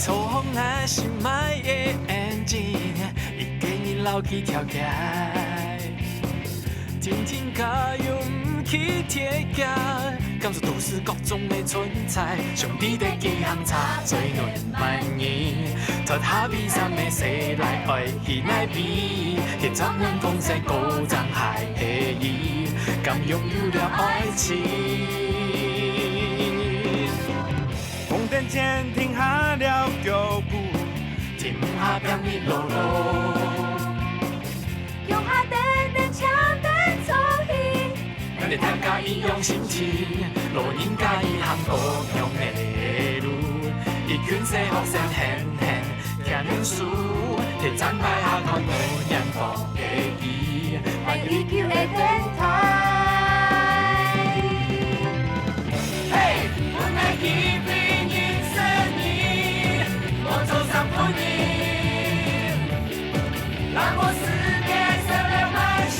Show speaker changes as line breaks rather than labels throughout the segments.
操控咱心爱的眼睛，伊给你留起条街，天天加油不去铁架，感受都市各种的存在，兄弟的几行差最暖满意，脱下比衫的谁来爱去来比，现场人共在高涨海黑伊，敢拥有了爱情。红灯前停下了脚步，停下变你路路，
用下等等枪等走戏，
咱哋大家一样心情，路人甲伊行不同的路，一群小学生闲闲听念书，提zan摆下看无阳光的伊，
爱依旧的电台。
嘿，我爱一杯饮生意，我走上婚姻，让我世界色亮满心，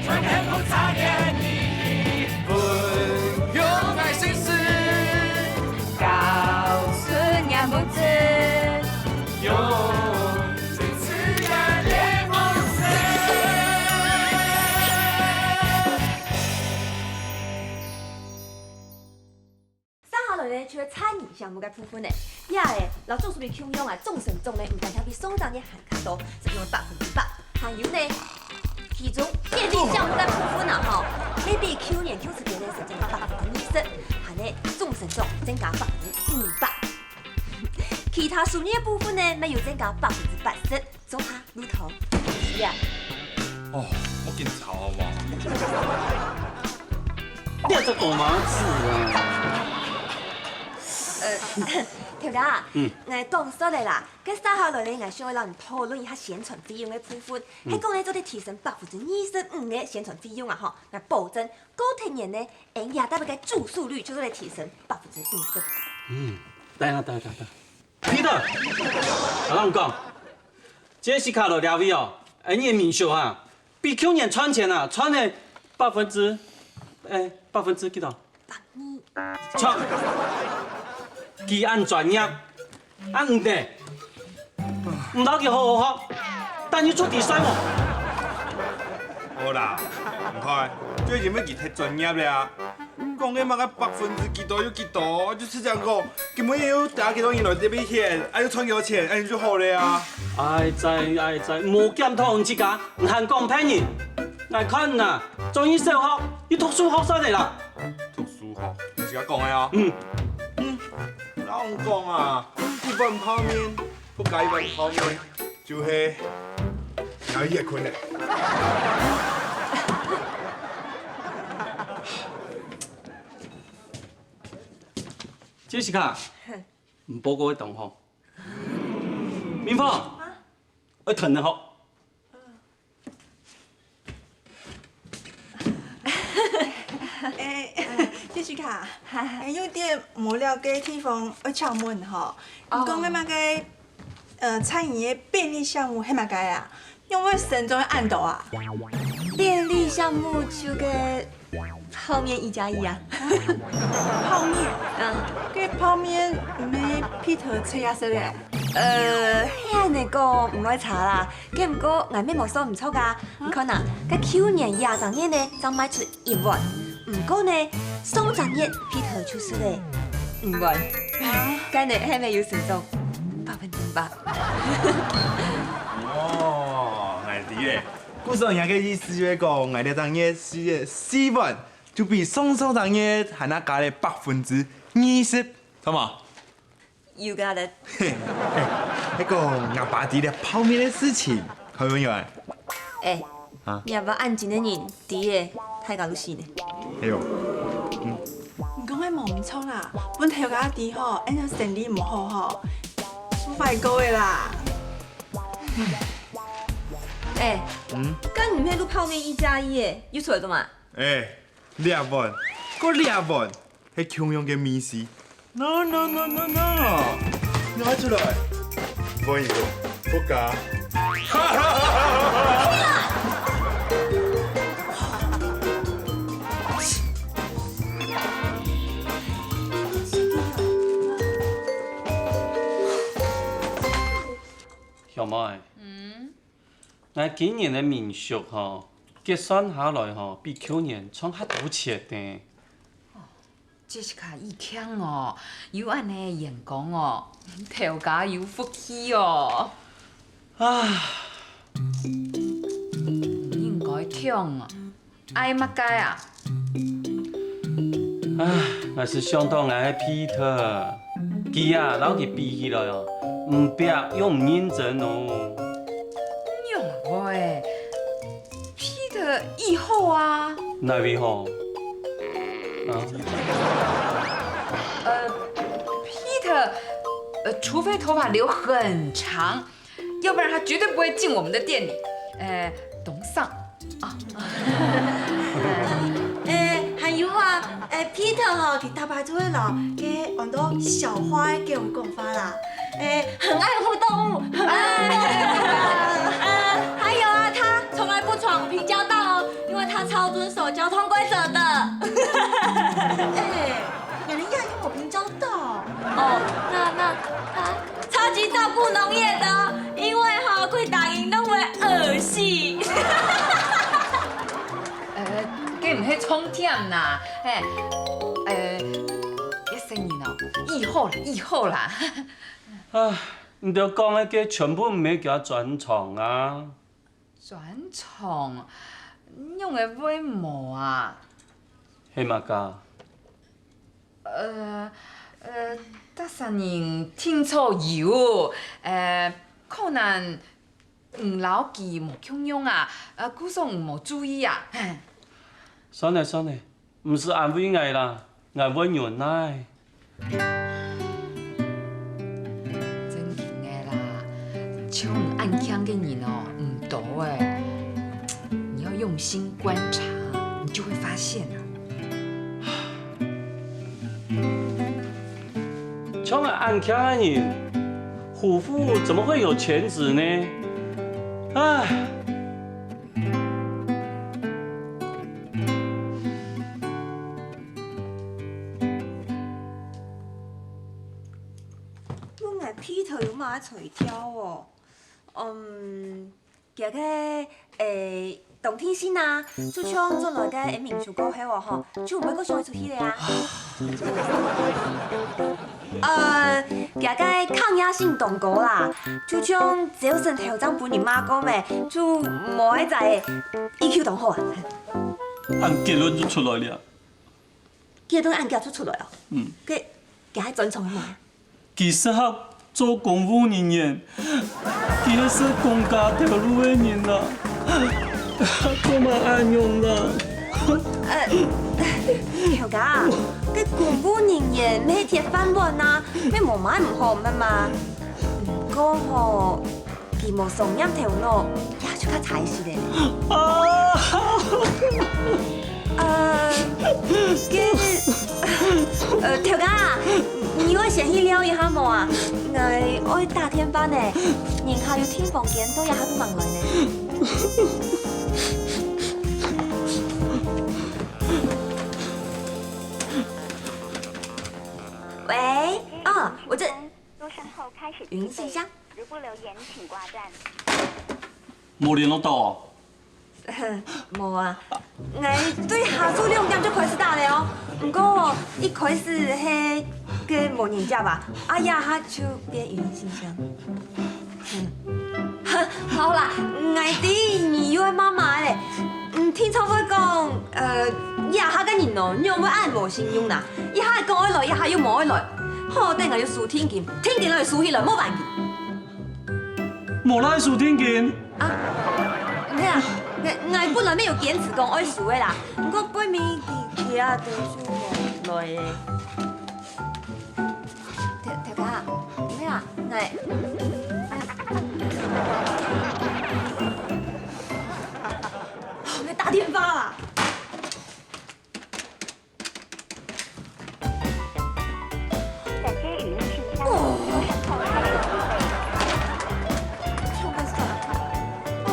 春天不差点你，不用爱心事，
告诉娘母子，
用最自然的方式。
三号来呢，除了餐饮项目嘅部分呢，也诶，老总数的抢用啊，众神中呢，唔但相比松长嘅还较多，是用100%，还有呢，其中电力项目嘅部分啊，吼，你比去年 Q 次年呢是增加20%，还呢，众神中增加500%，其他数年嘅部分呢，没有增加80%，综合如头是啊。
哦，我见吵好不好？
你这狗毛子啊！
条家啊，我讲说嚟啦，跟3号来呢，我想要让你讨论一下宣传费用嘅部分。喺讲呢，做啲提升25%嘅宣传费用啊，吼，我保证高铁年呢，也代表嘅住宿率就是来提升50%。
等下，Peter，我同你讲，这是卡罗两位哦，你的面相啊，比去年赚钱啊，赚的8%几多？赚，既按专业，按唔得，唔到佢好好學，但要出題衰喎。
好啦，唔开，最近要记太专业了。讲嘅嘛个%几多有几多，就是这样讲，根本要打几多人来这边钱，还要赚几多钱，安尼就好了啊。
爱在，冇檢討之家，唔限講騙人。嚟看呐，中醫小學要讀書學生嚟啦。
讀書學，你自己講嘅啊。哪樣講啊？一份泡面，不加一份泡面，就是有夜困的。
這是卡，唔報告嘅同學。明鳳，我疼你好。
杰西卡，有点无了解地方要敲门吼。你讲的那个餐饮的便利项目，迄嘛个啊？因为慎重按度啊。
便利项目就个泡面1+1啊。
泡面，个泡面唔系 Peter 切啊说的。
遐尼个唔爱查啦，计唔过外面无数唔错噶。你看呐，个去年20年呢，才卖出1万，唔过呢，双十日 Peter 出事嘞5万，今日还没有成功100%。
哦，係啲咧，故事人嘅意思就係講，我哋當日是4萬，就比上當日係那加了20%，懂嗎？You
got it。
那個我爸啲嘅泡面嘅事情，佢有冇？
你要不要按紧的人，第一太搞死呢。
哎呦，
你讲的冇唔错啦，本条家弟吼，因为生意唔好吼，不快过的啦。
跟你们都泡面1+1，有错的嘛？
2萬，嗰2萬係窮人嘅面試。No，攞出來，放一個，不加。
小妹。咱今年的民宿吼，结算下来吼，比去年创较多钱呢。
这是卡易强哦，有安尼员工哦，头家有福气哦。
啊，
应该听啊，爱嘛该啊。
我是相当爱 Peter， 佢啊，老佢比起来哦，唔拼又唔认真哦。
用喂，Peter 以后啊，
哪位吼？啊？
Peter，除非头发留很长，要不然他绝对不会进我们的店里。董上啊，
还有啊，Peter 吼，佢打牌做伙咯，给很多小花给我们讲法啦，很爱护动物，很爱还有啊，他从来不闯平交道哦，因为他超遵守交通规则的。人家有我平交道。哦，那他超级照顾农业的哦，因为哈会打赢都会恶心。
佢唔係冲忝啦，一生意哦，以後啦。
啊，唔着讲迄个全部唔要叫转床啊！
转廠，用的尾毛啊，
系嘛噶？
搭三年听错有，可能唔牢记无强用啊，古松无注意啊。
算了算了，唔是安慰我啦，我会原来。
真紧的啦，像暗腔嘅人哦，唔多诶。你要用心观察，你就会发现啊。
像个暗强的人，虎父怎么会有犬子呢？唉。
我爱 Peter 有嘛嘴挑哦，今个冬天先啊，就像做来个民宿过后哦吼，就唔要搁想出去了啊。今个抗压性动高啦，就像只要身头长本人妈讲的，就无爱在 EQ 动好啊。
按结论就出来了。
结论案件出来哦。佮今个专创的嘛。
其实做公务人员，其实是公家条路的人啦，我嘛安用啦。
条家，佮公务人员咩铁饭碗啊，咩无买唔好咩嘛。不过吼，佢无双眼头脑，也就较才实咧。条家，你要先去了一下无啊？我大天班诶，人下要天房间都也下都忙来呢。喂，我这
入声后开始
语音信箱。
如不留言，请挂断。
冇联络到哦。
无啊，对下午2点就开始打了哦。不过一开始迄个无人接吧，呀他就变语音信箱。好啦，弟你又妈妈嘞，听错我讲，呀他跟人哦，你有冇爱无信用啦？一下讲爱来，一下又无爱来，好等下要输天剑，天剑来输起来，冇办法。
冇来输天剑。
咩啊？我本来没有坚持讲爱输的啦，不过背面其他都是无来的。条家，咩啊？我打电话啦。
感谢语音信箱，入声后开始付费。
冲个啥？哦。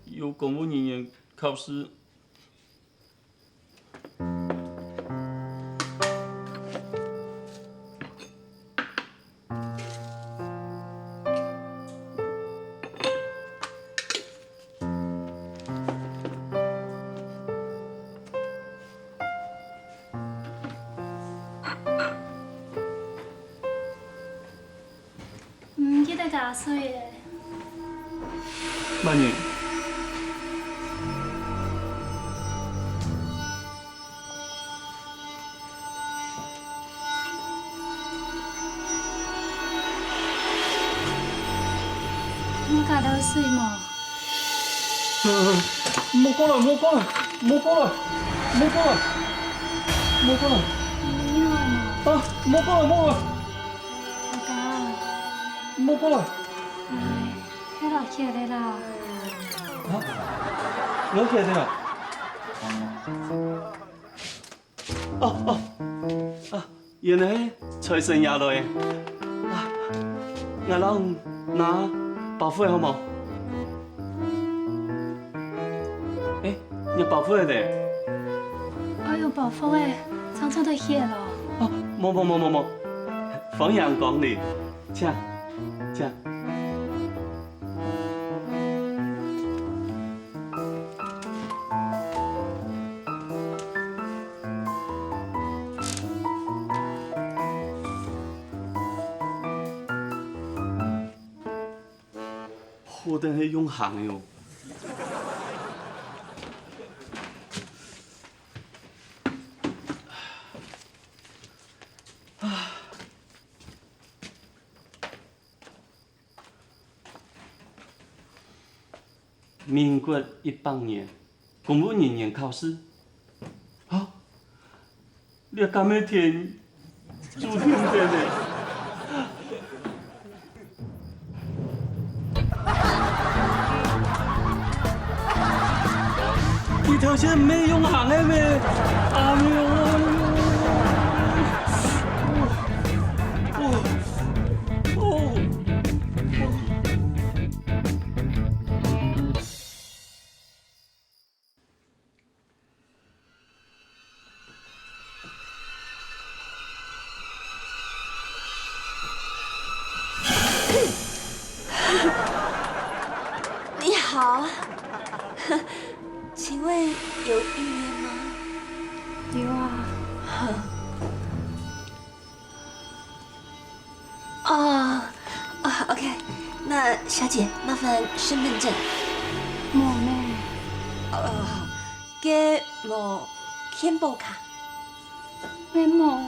有公务人员考试。
记得加水的。
曼妮，
我加到水嘛。
莫过来，莫过来，莫过来，莫过来，莫过来，
你好嘛？
啊，莫过来，莫过来，
大家，
莫过来，
哎，迄落起来啦。
啊，我起来了。啊，原来财神爷来啊！我让拿保护好冇？哎，你保护的？
哎呦，宝宝哎，常常都起了。
啊，冇，冯阳讲的，请。我等下永恒哟。民国100年，公务人员考试。啊，你敢要填主题的呢？这条线没永恒的咩？啊没有。
你好，请问有预约吗？
有啊。
OK， 那小姐麻烦身份证。
冇呢。
好，给我健保卡。
没冇。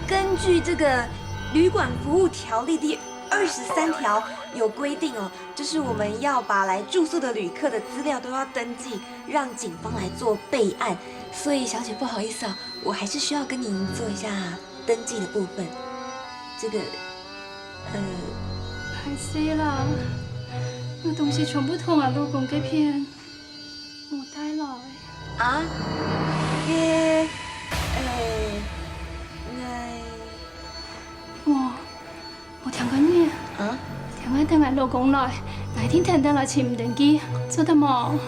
根据这个旅馆服务条例第23条有规定哦，就是我们要把来住宿的旅客的资料都要登记，让警方来做备案。所以小姐不好意思啊，我还是需要跟您做一下登记的部分。这个，
歹势啦，我东西全部同阿老公给骗，冇带来。
啊，
我听讲呢，听讲等阿老公来，哪天听到来请唔登记，做得冇？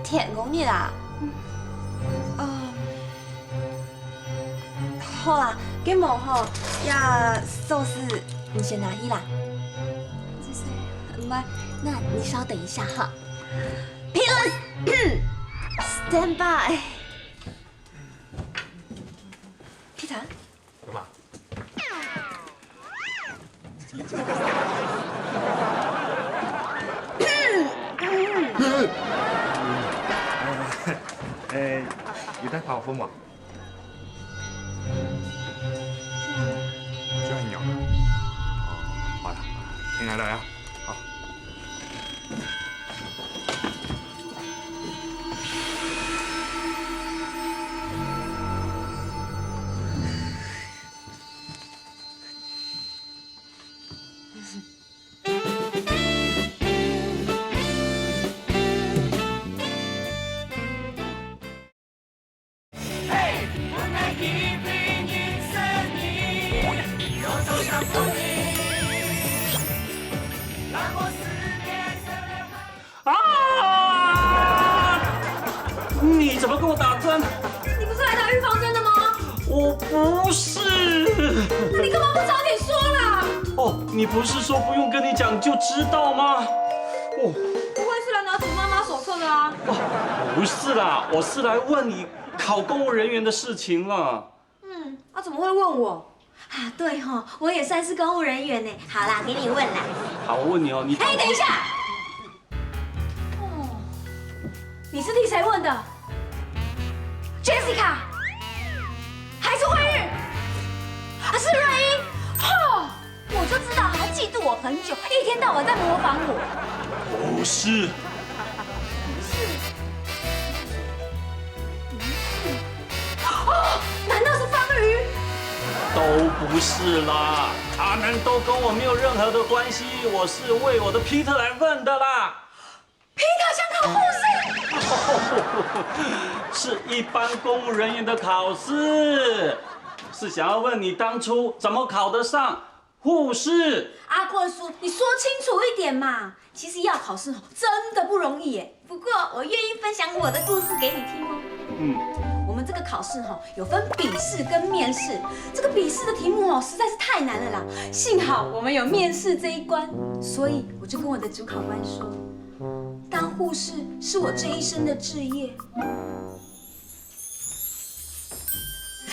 天公你啦，好啦，给某吼呀寿司，你先拿去啦。
谢谢。
不，那你稍等一下哈。评论，stand by。皮塔。
干嘛？有带跑风吗？就很有。好了，听来了呀。好。
你怎么跟我打针？
你不是来打预防针的吗？
我不是。
那你干嘛不早点说啦？
哦，你不是说不用跟你讲就知道吗？哦，
不会是来拿楚妈妈手册的啊？
不是啦，我是来问你考公务人员的事情了。
怎么会问我？啊，对哈，我也算是公务人员呢。好啦，给你问啦。
好，我问你哦，你
哎，等一下。哦，你是替谁问的 ？Jessica， 还是慧玉？啊，是瑞英。哦，我就知道他嫉妒我很久，一天到晚在模仿我。
不是。
哦，难道是方瑜？
都不是啦，他们都跟我没有任何的关系，我是为我的皮特来问的啦。
皮特想考护
士？是一般公务人员的考试，是想要问你当初怎么考得上护士。
阿贵叔，你说清楚一点嘛！其实要考试真的不容易耶。不过我愿意分享我的故事给你听哦。我们这个考试有分笔试跟面试，这个笔试的题目实在是太难了啦。幸好我们有面试这一关，所以我就跟我的主考官说，当护士是我这一生的志业。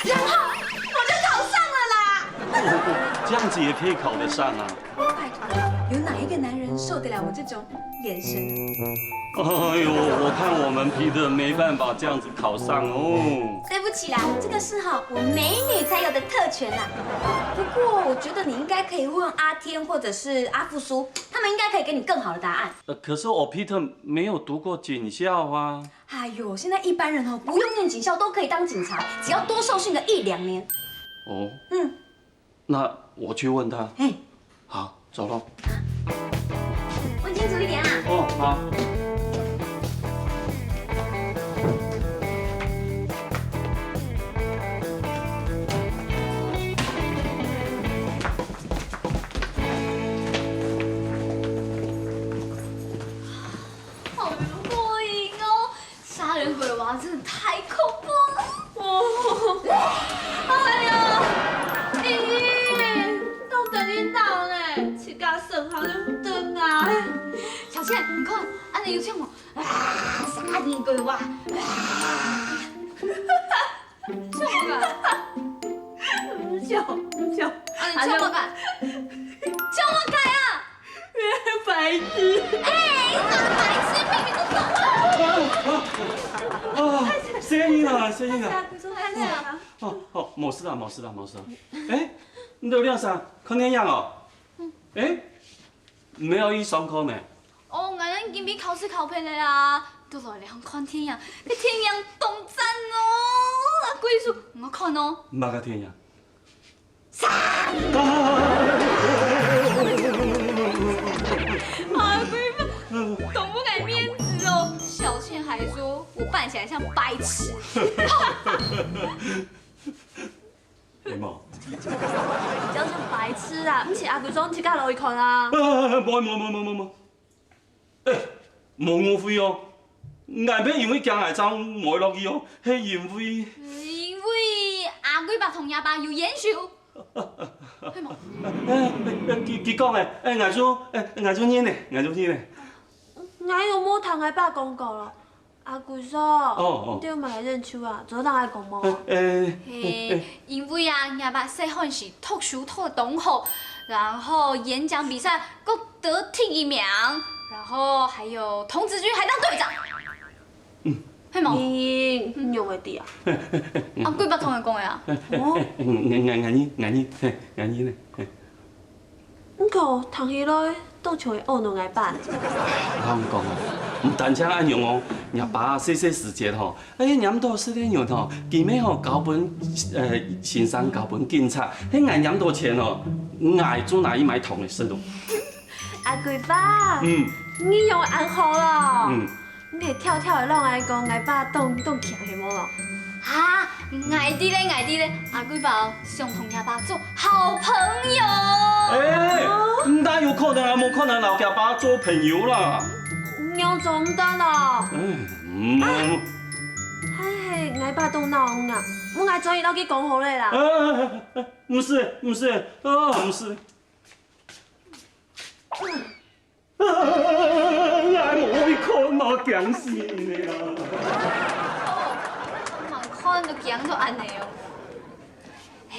然后我就考上了啦！
这样子也可以考得上啊？
拜托，有哪一个男人受得了我这种眼神？
哎呦，我看我们皮特没办法这样子考上哦。
对不起啦，这个是我美女才有的特权啦。不过我觉得你应该可以问阿天或者是阿富叔，他们应该可以给你更好的答案。
可是我皮特没有读过警校啊。
哎呦，现在一般人不用念警校都可以当警察，只要多受训个1、2年。
哦。那我去问他。好，走喽。
问清楚一点啊。
哦，好。
好过瘾哦！杀人鬼娃真的太恐怖了。哦，哎呀，咦，都等你到呢，去甲算好就等啊。小倩，你看，安尼有唱无？啊，杀人鬼娃，笑我干？唔笑，唔笑。啊，你笑我干？笑我干啊！白痴！哎，白痴，明明就
声音啊，声音啊！
看这啊。
哦，冇事啦，冇事啦，冇事啦。哎，你都亮啥？看电影哦。哎，没有去上课呢。
哦，俺咱今比考试考偏的啦，都来两看天阳，个天阳动赞哦，啊，鬼叔，我看哦。
哪个天阳？
啥？啊，鬼叔，懂不给面子哦。小倩还说我扮起来像白痴。
有冇？
比较像白痴啊，而且阿贵庄去甲落去看啊。
冇。哎，冇误会哦，眼边因为惊来走冇落去哦，係因为
因为阿贵爸同阿爸有研究。係冇？
佢講嘅，眼珠黏呢，眼珠黏呢。
哪有冇同阿爸講過咯？阿貴叔，你對嘛來認手啊？做當愛講冇？
因為啊，阿爸細漢時讀書讀得好，然後演講比賽佫得第1名，然後還有童子軍還當隊長。係冇？
你用會啲啊？
阿貴爸同佢講嘅啊？
眼呢？
唔過同佢來當像會惡弄阿爸。
我講哦，唔單止安樣哦，阿爸細時節吼，念到細啲樣吼，見尾吼交本先生交本警察，迄眼念到錢哦，愛做哪一買同嘅事咯。
阿貴爸，你用安好咯。你會跳的讓愛講阿爸當強係冇咯？
啊，愛啲咧，阿貴爸想同阿爸做好朋友。
唔但有可能啊，冇可能留阿爸做朋友啦。
樣做唔得咯。係阿爸當鬧啊，我愛做伊落去講好咧啦。
唔是，唔是。我冇去看我驚死你啦！
盲看都驚到安尼哦。嘿，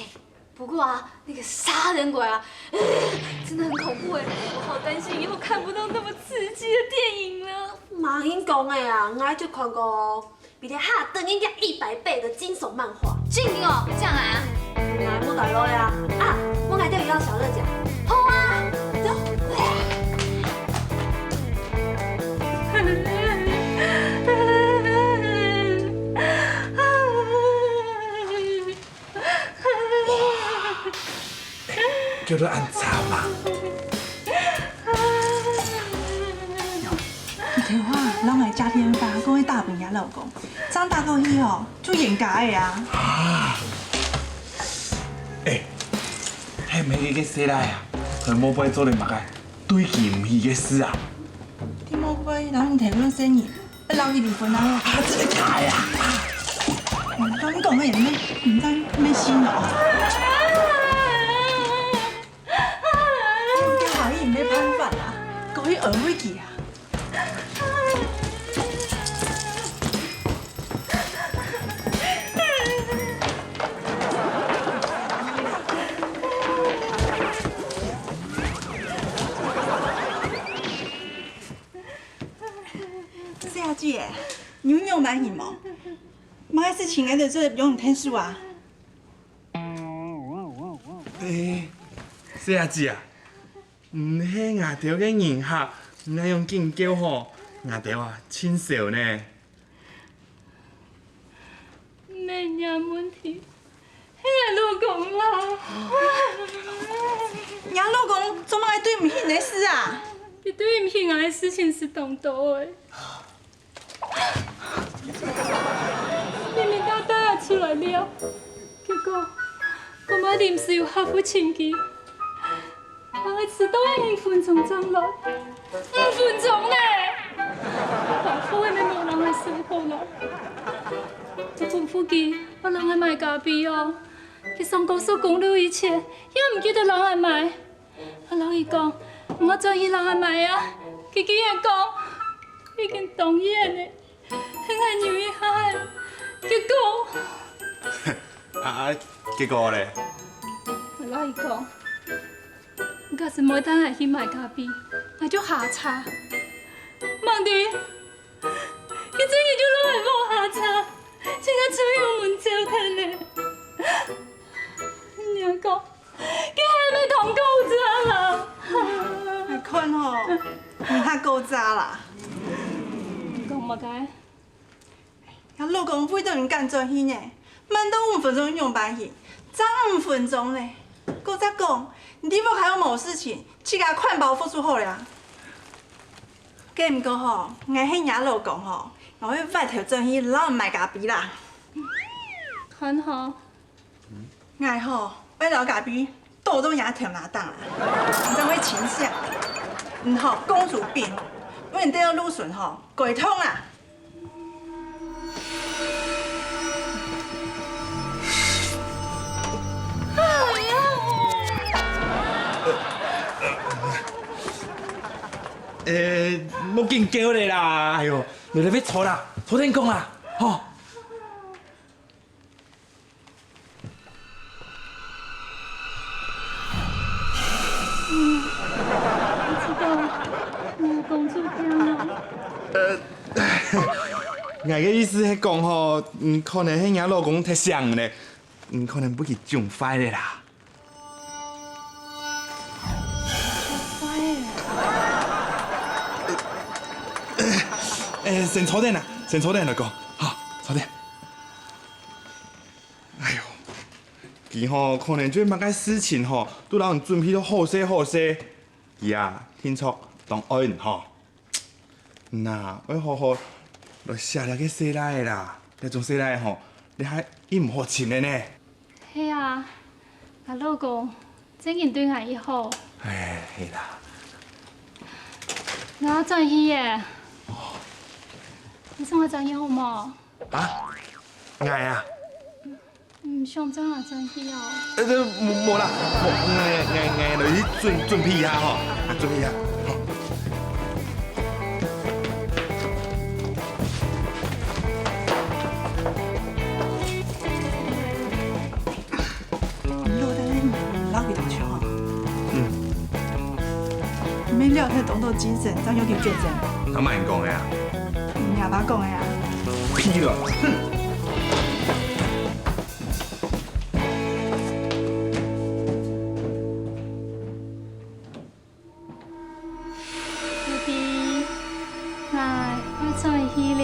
不过啊，那个杀人鬼啊，真的很恐怖哎，我好担心以后看不到那么刺激的电影了。
马英讲的啊，我就看过比你哈等应该100倍的惊悚漫画。
静哦，这样啊？
来，莫打扰呀！啊，我还钓鱼要小乐奖。
好啊，走。
叫做安插嘛。
你听话，老爱家天发，讲迄大病也老公，长大到以后就严格的啊。
迄每个洗来啊，和某杯做咧嘛个，对起唔起个事啊。
你莫非老你提阮生意，要留伊离婚啊？
真的假的啊？
当你讲个人咩，唔知咩心哦。叫下伊唔咩判法啊？讲迄学会记啊？夏姐，你有买什么？买是亲爱的这游泳天数啊？
小阿姊啊，迄牙条嘅银客，唔爱用紧叫吼，牙条啊清秀呢。
没人问题，迄个老公啦，
你老公怎么还对唔起你的事啊？
你对唔起我的事情是同多的。明明他带我出来了，结果我们临时又合不清气，我还迟到5分钟上来，5分钟呢！好后面无人来生活啦。我吩咐佢，我人来买咖啡哦。佢上高速公路以前，也唔记得人来买。我老伊讲，我做伊人来买啊，佢竟然讲已经同意了。很爱牛一下，结果
结果咧？
我老伊讲，我是每当来去买咖啡，我就下车，忙地，佢真係就攞嚟冇下車，即刻出去門招佢咧。娘講，佢係咪同狗仔啦？
你看吼，唔太够渣啦。
講乜解？
我老公非得人干做去呢，慢到5分钟用完去，早5分钟呢。搁再讲，你要还有某事情，去甲款包付出好了。计唔过吼，我迄伢老公吼，我去外头做去老卖咖啡啦。
很好。
我吼，为老咖啡豆豆伢条拿当啦，你怎会倾向？吼，公主病，我你得要入笋吼，鬼通啦。
莫紧叫咧啦！哎呦，你哋要坐啦，坐定讲啦，吼。
我知道，我公主病了。
我嘅意思係講吼，可能迄個老公太想咧，可能不去上快咧啦。先坐定啦，先坐定來講，好，坐定。哎呦，佢吼可能做乜嘅事情吼，都讓人準備到好些好些。佢啊，聽說當愛人吼，嗱，我好好。落下了個洗來啦，那種洗來吼，你還伊唔好穿的呢。
係啊，我老公真然對我以好。
哎，係啦。
我轉去耶。你送我轉去好冇？
啊？嗌啊？
唔想轉我轉去哦。
冇啦，嗌你準備下吼，準備下。
那动作精神，张有点见证。
他慢讲的啊，
你阿爸讲的啊。
屁了，哼！
弟弟，来，我送你去了。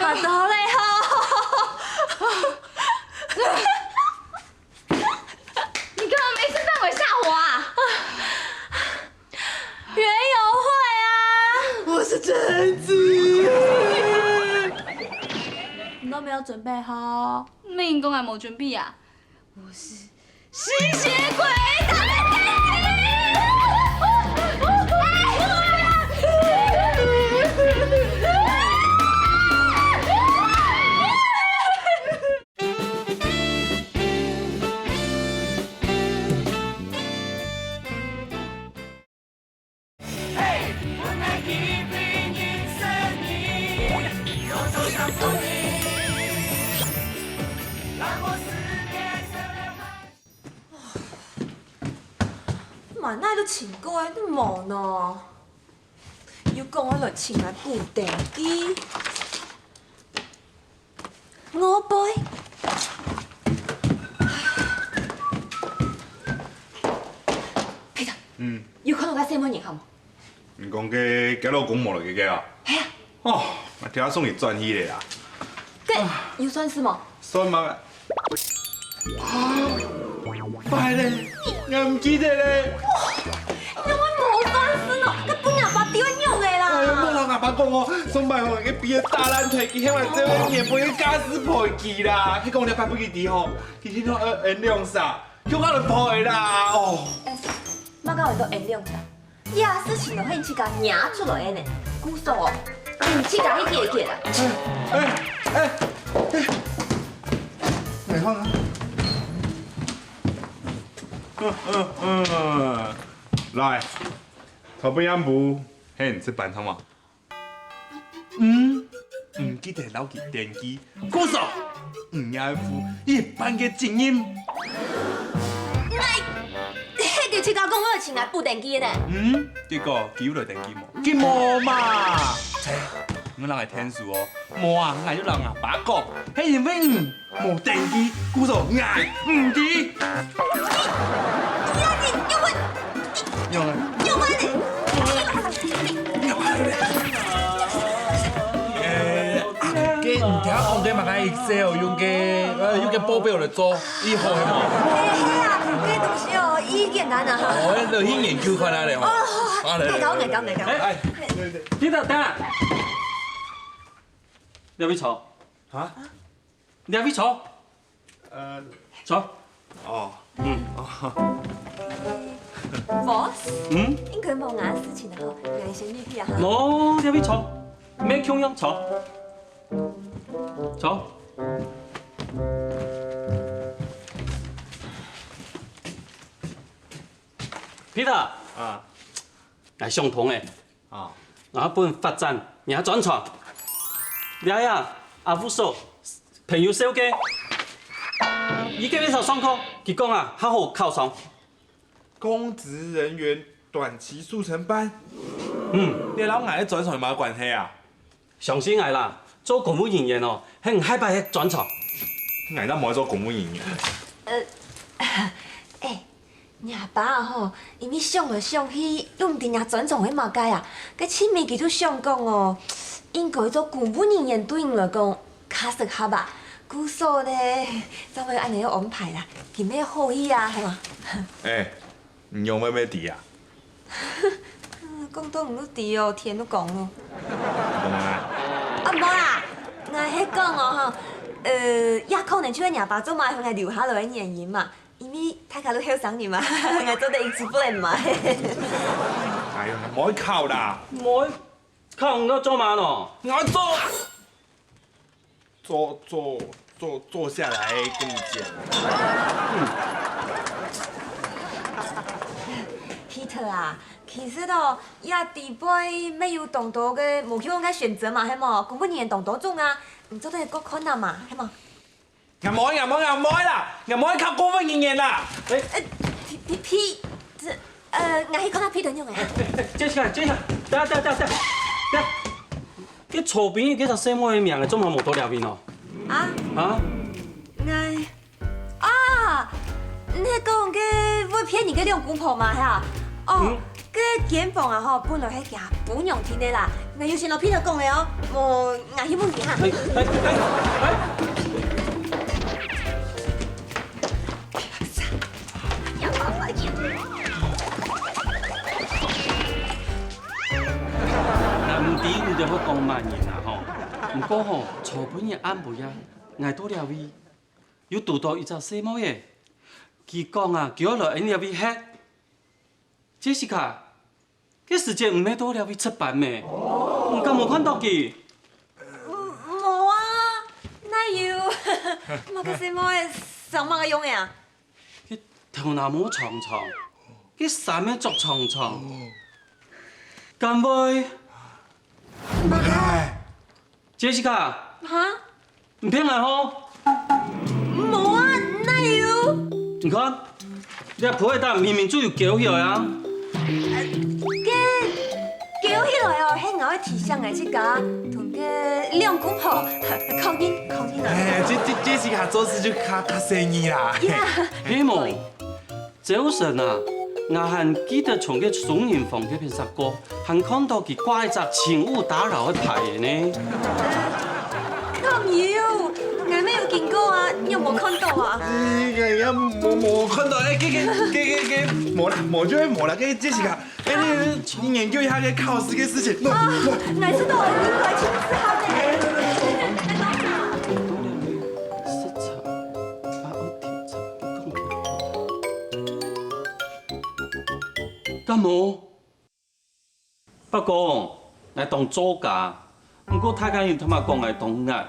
好多嘞
你干嘛没事扮鬼吓我啊？
园游会啊！
我是贞子。
你都没有准备好。
咩员工还冇准备啊？我是吸血鬼大战
嘛，那都请过的，都无呢。又讲我来请来布袋机，5杯。Peter，有可能甲什么人好无？
唔讲嘅假老公冇嚟嘅啊？
系啊，
哦，我听送你转起嚟啦，
计有算是无？
算吗？快咧，我唔記得咧。
因为无算是咯，佮本阿爸丢用的
哎呀，
啦。
莫同阿爸講哦，送擺吼，佢變大爛腿機，希望這位年輩嘅家私賠機啦。佢講你擺不記啲吼，佢聽到兩啥，叫我嚟賠啦哦。
马甲会到原谅啥？亚事情就迄只甲赢出来的呢，古数哦，唔只甲迄记起啦。
你看啊。來，頭邊一步，嘿，你吃飯湯嘛？唔記得留佢電機，鼓手，唔要付一般嘅靜音。
迄个只甲讲我请来布電機的呢。
結果叫來電機冇，佢冇嘛？切，我人係聽書哦，冇啊，我要人阿爸講，係因為冇電機，鼓手嗌唔知。用啊！
用啊你！
嘅唔聽講嘅嘛，係 Excel 用嘅，用嘅報表嚟做，以後係嘛？
嘿啊，迄東西哦，伊簡單啊。
我就去研究看下嚟嘛。
嚟搞嚟搞嚟搞。
哎，Peter，等下，你有邊坐？
啊？
你有邊坐？坐。
哦。
Boss，應該冇眼事情的吼，眼神綠皮啊。
冇，你有邊坐？咩腔音坐？坐。Peter，
啊。
係相同嘅。
啊。
我本發展，你係轉床。你係啊，阿夫嫂朋友小嘅，伊今日上上課，佢講啊，好好考上。
公職人員短期速成班。你老眼轉床有冇關係啊？
相信我啦，做公務人員哦，係唔害怕去轉床。
眼都冇做公務人員。
娘爸吼，因为想来想去，用伫娘专创的嘛该啊，佮亲密其就想讲哦，应该做公务人员对因来讲较适合吧。故说咧，怎会安尼个安排啦？今日好意啊，系嘛？
你用咩伫啊？
讲到唔都对哦，天都讲咯。
讲啊？
啊无啦，我迄讲哦吼，也可能像娘爸做嘛，向留下来的原因嘛，因为大家都后生人嘛，我做得一直不能嘛。
哎呦，唔好哭啦！
唔好，靠我做嘛喏？
我坐下来跟你讲。
Peter 啊，其實哦，也地杯沒有當到嘅，無叫我嘅選擇嘛，係冇？公務人員當到中啊，唔做得個困難嘛，係冇？
唔好啦，唔好靠公務人員啦。
P，我係講下 Peter 用嘅。
接下，等，佢厝邊嗰隻細妹嘅名，做嘛冇多了邊哦？
啊？你講嘅會騙你嘅兩公婆嘛，係啊？哦，個檢房啊，嗬，本來係行本陽天嘅啦，我要先落 Peter 講嘅哦，我希望佢嚇。
唔啲你就好講慢言啦吼，唔過吼，厝邊嘅安排啊，捱多了位，要讀到一隻細妹嘅，佢講啊，叫我來按了位吃。Jessica，這時間唔係多了位出版咩？唔敢冇看到佢。
冇啊，哪有？乜嘅細妹上乜嘅用嘅啊？
佢頭腦冇長長，佢衫咩足長長，咁會？Jessica，
嚇？
唔騙人吼？
冇啊，哪有？
你看，你阿婆嘅蛋明明就有叫起來啊！
叫起來哦，係我嘅提倡嘅這個，同個兩公婆靠近啊！
這是下做事就較生意啦。
希望早晨啊，我還記得從個雙人房嗰邊實過，還看到佢掛一隻請勿打擾嘅牌呢。
咁要，我沒有見過啊，你有冇看到啊？
冇看到，冇就係冇啦，這是個，你研究一下個考試嘅事情。
啊，我知道，應該親自考嘅。
咁冇？不過我當作家，不過大家要他媽講我當壓。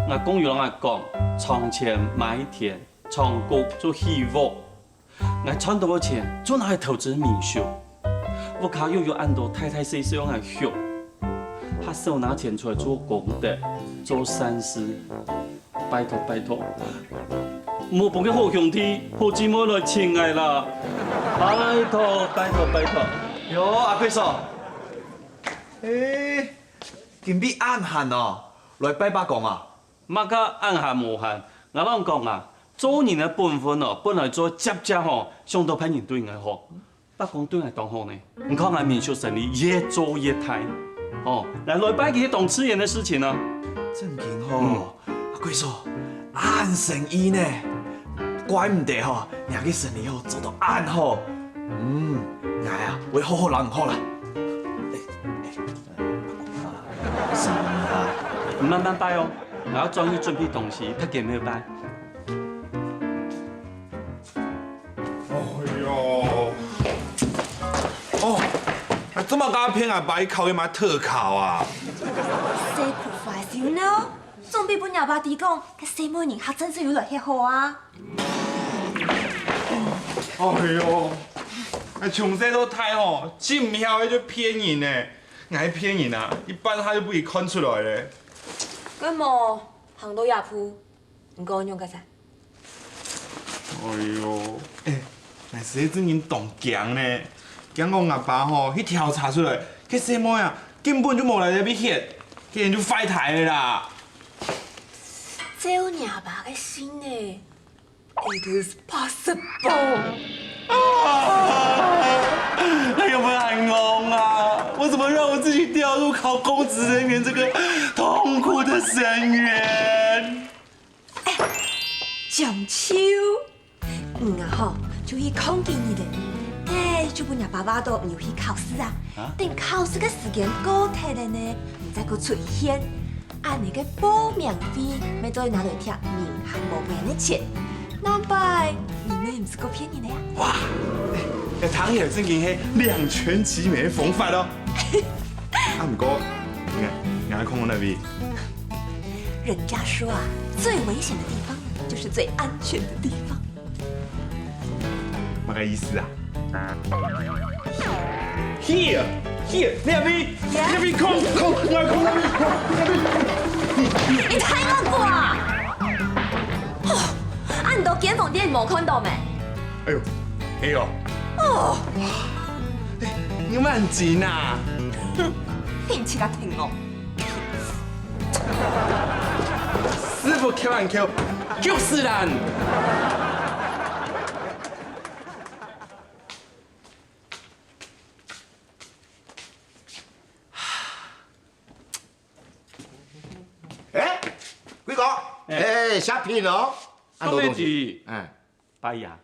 我公寓人講，床前買田，床谷做希望。我賺到嘅錢，就拿去投資民宿。我靠又有按到太太細細樣嚟學，他手拿錢出來做功德，做善事。拜託，唔好幫佢好兄弟、好姊妹來請我啦！拜託。
喲，阿貴嫂，今日暗閒哦，來拜拜講啊！
乜個按下無限，我啷講啊？做人嘅本分哦，本來做接吼，上到歹人對我好，不講對我當好呢。你看我民宿生意越做越大，哦，來拜佢懂吃人嘅事情啊！
正經吼，阿貴嫂，暗生意呢，怪唔得吼，人嘅生意吼做到暗好，我啊會好人好啦。生意啊，
慢慢拜哦。我要專去準備東西，他給沒有拜。
這麼大片啊，擺考嘅嘛特考啊
Sacrifice you know， 總比本日爸弟講，佢細妹人學真係要來吃好啊！
從細到大吼，只唔曉就騙人呢，愛騙人啊，一般他就不會看出來咧。
咁麼行到入鋪，唔講用嘅啥？
但是真人懂講呢，講我阿爸吼去調查出來，佢細妹啊根本就冇來這邊翕，佢人就壞台了啦。
照阿爸嘅心呢 ，It is possible。
还有没有喊公啊？我怎么让我自己掉入考公职人员这个痛苦的深渊？
中秋，吼，就去空给你的。就本日爸爸都唔要去考试啊，等考试嘅时间过体了呢，唔再搁出现，按那个报名费，要再拿来贴银行无变的钱，那摆你们唔是够骗人的呀？
哇，唐也真经系两全其美的风范哦。啊，唔过，你看空空那边，
人家说啊，最危险的地方就是最安全的地方。
乜个意思啊？Here，那边空，我空那边。
你睇我过啊！哦，按到检房店冇看到没？
哎呦，哎呦，哦，你慢紧啊！
你起来听哦。
师傅开玩笑，就是人。
贵哥，下片哦，
什么题？拜呀。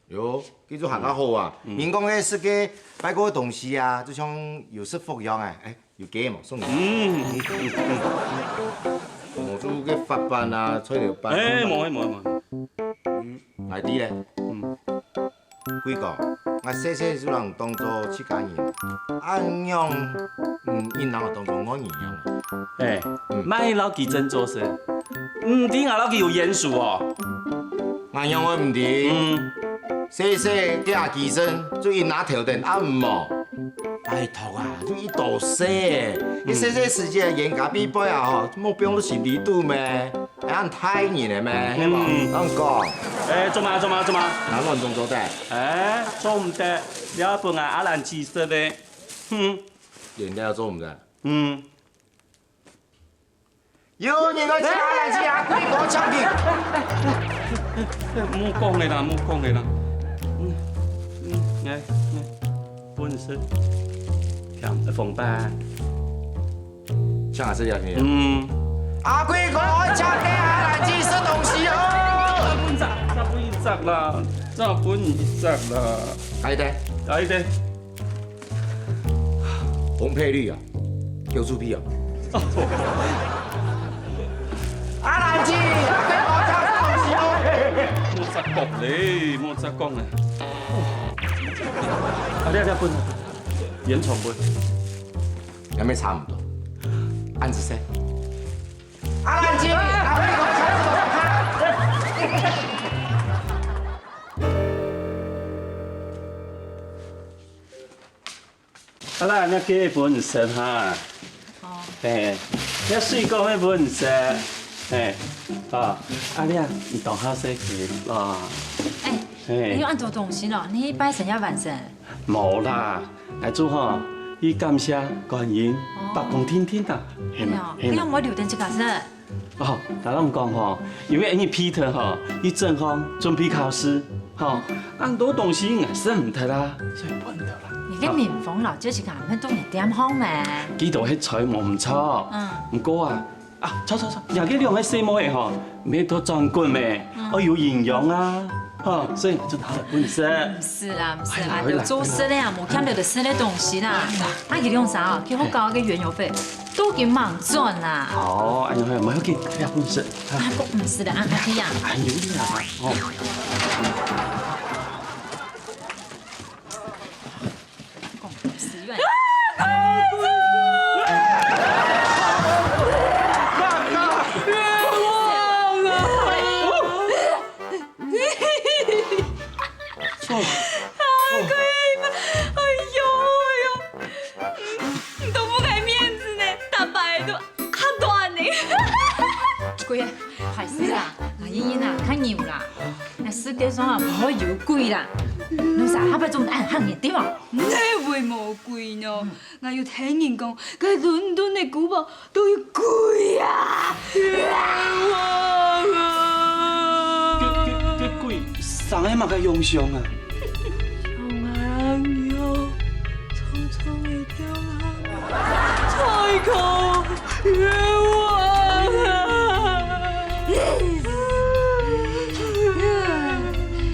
哟，记住行得好啊！民工嘅设计摆嗰个东西啊，就像有失福样啊，有假嘛，送你。毛主嘅发班啊，吹条班。
冇。
来啲咧。贵哥，我细细就人当做自家人，按样，因人就当做我一样。
卖老几真做事，唔知我老几有严肃哦。
按样我唔知。细细嘅阿医生，就因拿条电按摩。拜托啊，就一道细，你细细时间严格比背啊吼，目标都是力度咩？按太严了咩？係冇？咁講。
做嘛？
哪亂中做得？
做唔得，你要本阿蘭知識咧。
人家做唔得。有你個阿蘭知啊，你講唱片。
冇講嘅啦。本身聽風班。
唱下這條片。阿貴哥，唱啲阿蘭知識東西哦。
咋本一隻啦？
係的。紅配綠啊，叫豬皮啊。阿蘭知，阿貴哥唱啲東西哦。
冇實講咧。呢本演唱會
有咩差唔多？按字聲。阿蘭知，阿貴哥唱啲東西。
好啦，那幾本身哈，那水果那本身，阿亮，你當下先去啦。
你要按做東西咯，你拜神也完成。
冇啦，來做吼，以感謝觀音，白光天天啊，
你有冇留定這個事？
大家講吼，因為你 Peter 吼，伊正方準備考試，按多東西硬是唔得啦，所以換掉啦。
你嘅面風咯，就是咁樣當然點好咩？
幾度迄菜冇唔錯，唔過錯，廿幾兩個細模嘅嗬，咩多壯觀咩？我有營養啊，所以就拿來本身。唔是啦，就做事咧，冇聽到就食啲東西啦。佢用啥？佢好高嘅原油費，都叫忙賺啦。哎呀，唔係好見佢本身。唔是啦，係呀。有啲啊，
嘅爽啊，唔可以要貴啦。老實，後邊仲按行業點啊？
你會冇貴呢？我要聽人講，佢倫敦嘅古堡都要貴啊！
佢貴，上海嘛個用上啊！
太空冤枉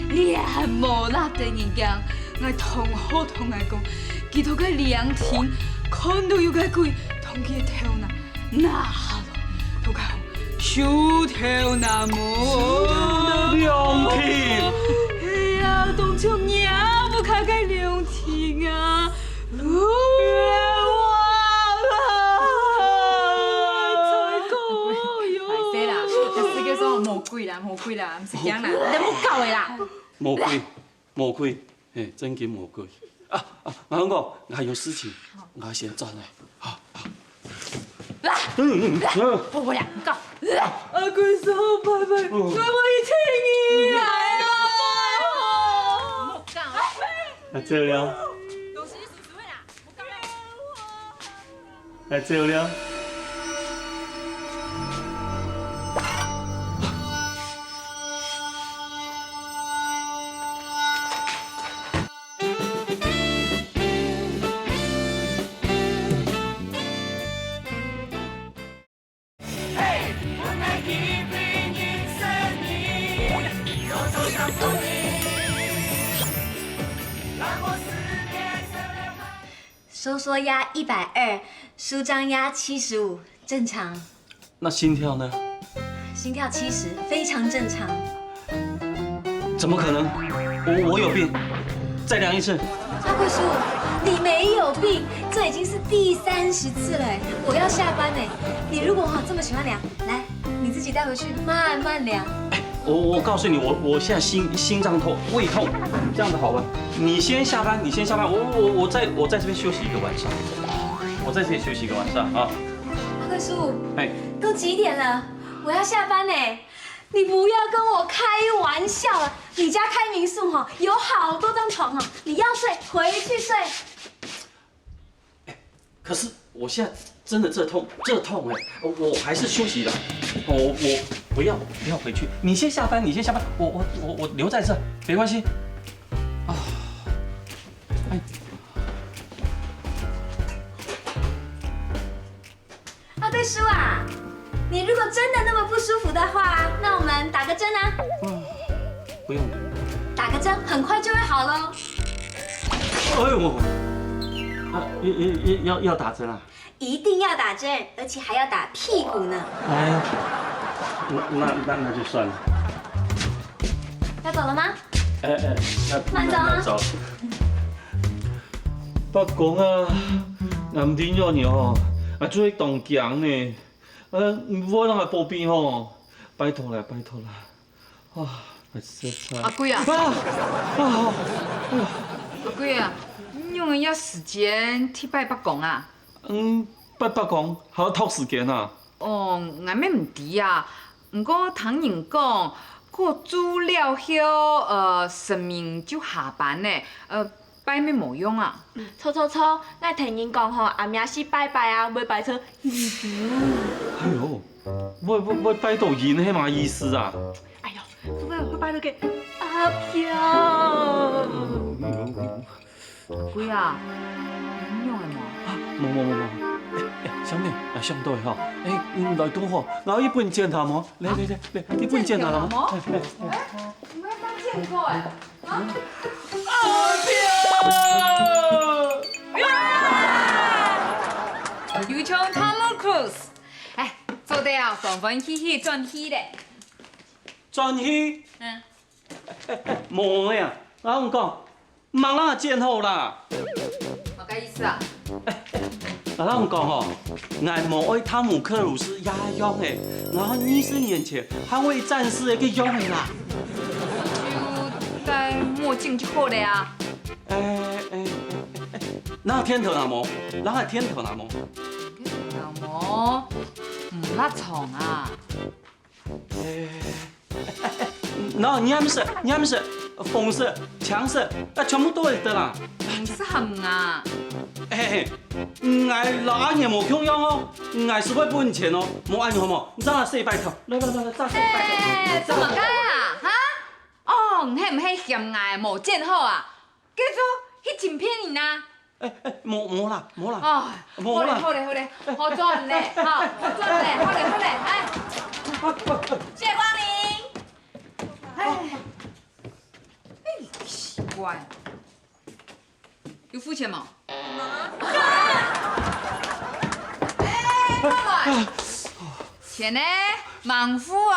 你也还无啦第二件，我同好同我讲，记到个凉亭，看到有个鬼，同佢头那拿了，都讲收头那么
凉亭。
哎呀，当初也不开个凉亭啊！冤枉啊！太过哟！
歹势啦，这世界上魔鬼啦，魔鬼啦，唔是讲啦，你冇搞的啦。
魔鬼，哎，真金魔鬼。啊，阿公，我还有事情，我先走了。好。
我俩唔搞。
阿贵嫂，拜拜，我会听你来啊！
来照了。来照了。
收缩压120，舒张压75，正常。
那心跳呢？
心跳70，非常正常。
怎么可能？我有病，再量一次。
阿贵叔，你没有病，这已经是第30次了，我要下班呢。你如果这么喜欢量，来，你自己带回去慢慢量。
我告诉你，我现在心脏痛、胃痛，这样子好吧？你先下班，我在这边休息1个晚上，我在这里休息1个晚上啊。
阿贵叔，
哎，
都几点了？我要下班呢。你不要跟我开玩笑了，你家开民宿有好多张床你要睡回去睡。
可是我现在真的这痛哎，我还是休息了。我不要回去，你先下班，我留在这没关系。啊，哎，
阿贵叔啊，你如果真的那么不舒服的话，那我们打个针啊。
不用。
打个针很快就会好喽。
哎呦，要打针啊？
一定要打针，而且还要打屁股呢。
哎，那就算了。
要走了吗？
慢
走啊。
慢走。不讲啊，南天肉鸟做动强呢，我那个保庇拜托啦。啊，
阿贵啊！阿贵啊，你用要时间去拜北公啊？
拜北公还要拖时间啊？
哦，俺们唔知啊。不过唐人讲，过煮了后，神明就下班呢。拜咩冇用啊？
错，我听人讲暗暝时拜拜啊，袂拜错。
哎呦，我拜到人迄嘛意思啊？
哎呦，会拜到给阿飘。
贵啊，唔用的
冇。小妹，上到哈，来跟我，拿一本检查吗？来，一本检查了吗？
你们刚见过哎？又像 Tom Cruise， 做得啊，双分喜转喜嘞。
转喜？冇呀，我讲，忙啦见好啦。
什么意思啊？
我讲俺冇爱汤姆克鲁斯用的，然后20年前捍卫战士的去用的啦。
就戴墨镜就好了呀。
哪有天头那么？哪有天头那么？
那么唔拉床啊？
然后你还没事，风色、墙色，全部都会得啦。
唔是含啊。
俺老阿爷冇强用哦，俺是会本钱哦，冇按好冇？咱洗拜头，来，咱洗拜头。
怎么解啊？哈？哦，迄唔系嫌俺冇见好啊？叫做迄真骗人啊！
冇啦，
哦，好嘞，好嘞，好嘞，好转嘞，好，好转嘞，好嘞，好嘞，哎，
谢谢光临。
奇怪，有付钱吗？钱呢？忙付哦。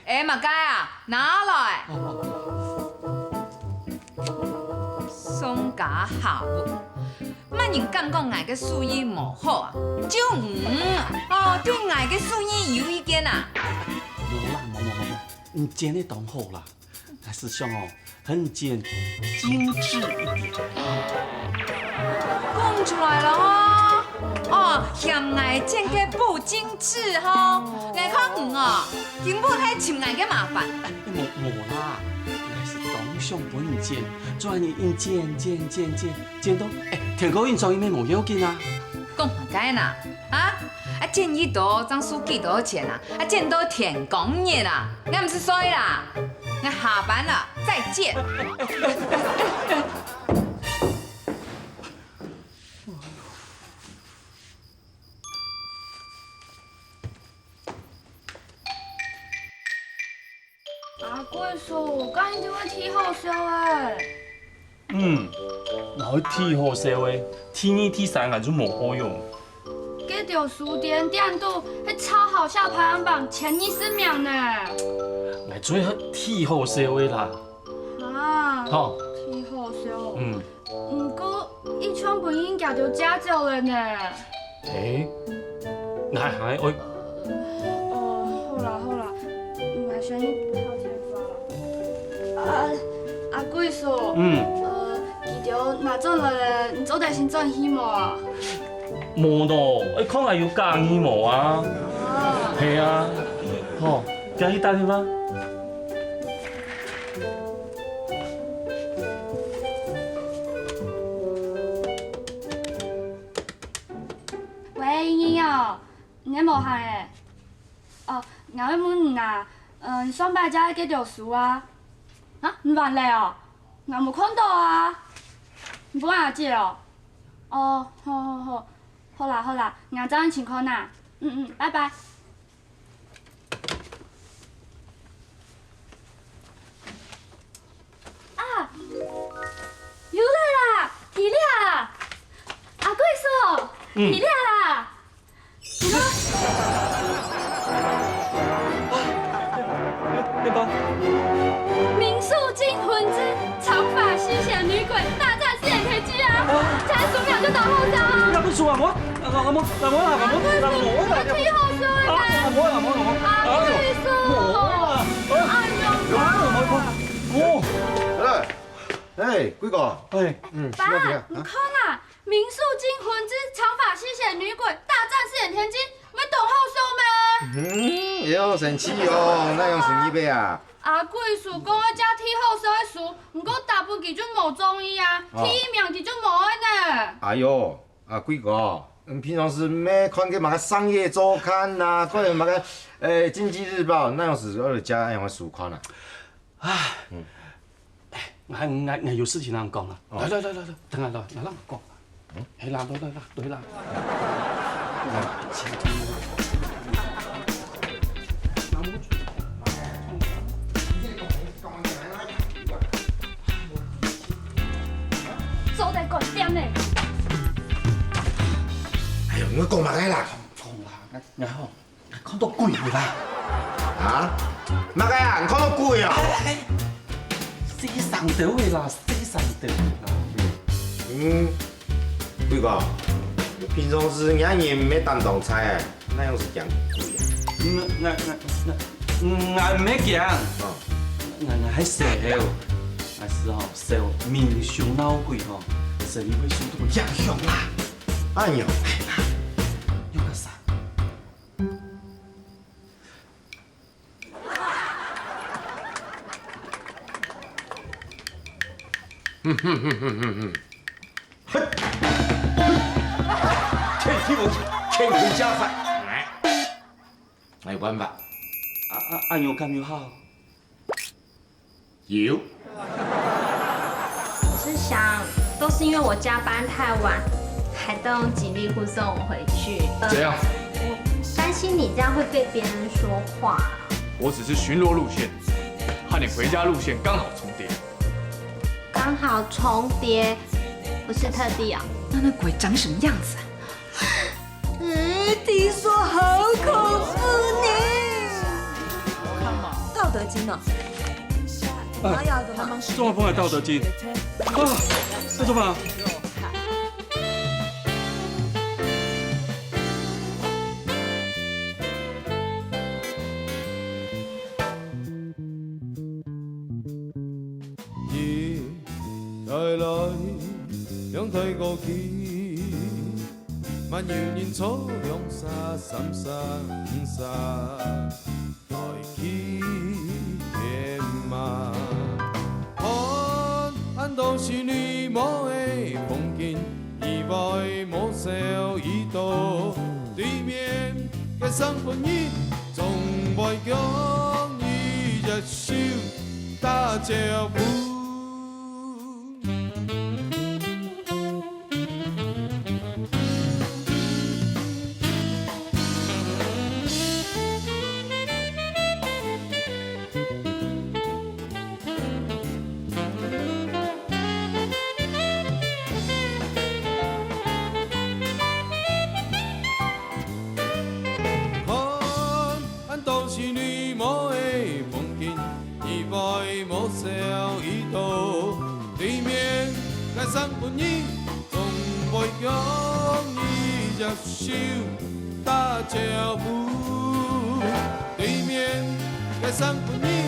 哎，马该啊，拿来。松假下物，乜人敢讲我嘅属意无好啊？就哦，对我嘅属意有意见啊？
冇，你煎的当好啦，还是想哦，很煎精致一点。
讲出来了哦，哦，嫌我剪嘅不精致吼，我看哦，根本係尋我嘅麻煩。
冇啦，我是当上本煎，专业用煎到，天高运作应该冇要紧啊。
讲乜解啦？啊，剪一朵张输几多钱啊？剪到天公爷啦，我唔是衰啦，我下班了，再见。
阿贵叔，今日點解天好燒誒？
我天好社會，天2、天3眼就冇好用。
嗰條書店店度係超好笑排行榜前20秒呢。
我最好天好社會啦。
啊，
好，
天好燒。不過一串本應該就加咗了呢。
我愛。
好啦，我先靠天發。阿貴叔。記條拿中了，你早點先轉戲冇？
冇咯，你可能要加衣冇啊？係啊，好，加衣打電話。
喂，英英哦，你冇行誒？哦，我要問你啊，你上班家幾條書啊？啊，唔還嚟哦？我冇看到啊，你幫我借哦。哦，好啦，我找你情況啦。拜拜。啊，有嚟啦，嚟啦！阿貴叔，嚟啦！
咩包？
民宿惊魂之长发吸血女鬼大战四眼田鸡啊！才10秒就到后山啊！
那不是我冇，天好燒嘅。
阿貴叔，
哎，几个？
爸，你看啊，民宿惊魂之长发吸血女鬼大战四眼田鸡，要动后烧咩？
要生气哦，那样生意呗啊？
阿貴叔講要食天好燒嘅書，不過大部佢就冇中意啊，天1秒佢就冇嘅呢。
哎呦，几个？平常时咩看个嘛个商业周刊呐，或者嘛个经济日報，那樣是我就加那樣書看啦。
我有事情讓人講啦。來，等下來，讓人講。係啦，對啦。
做得趕點呢？
哎呦，我講嘛個啦。
然後看到鬼啦。
啊？嘛個啊？你看到鬼啊？
死上頭嘅啦，
幾個？平常時人也沒擔當菜誒，那樣是講鬼啊？
我唔係講，我係笑，但是吼笑面上鬧鬼吼，生意會受到影響啦。
哎呦！
有個啥？
天空加飯，沒辦法。
有感有好？
有。
我是想
都是因为我加班太晚，还都用警力护送我回去。
怎样？
我担心你这样会被别人说话。
我只是巡逻路线，和你回家路线刚好重叠。
刚好重叠，不是特地啊。
那鬼长什么样子啊？
听说好恐怖呢。道德经哦。哎呀，怎么？
中华风的《道德经》啊，蔡总统。
夜來兩梯過橋，萬遙年初兩沙三沙五沙，來見天馬。看到是你我的風景，意外冇笑已到對面嘅生活意，仲為講你一笑打招呼。生本意，仲為講你一笑打招呼，對面嘅生本意。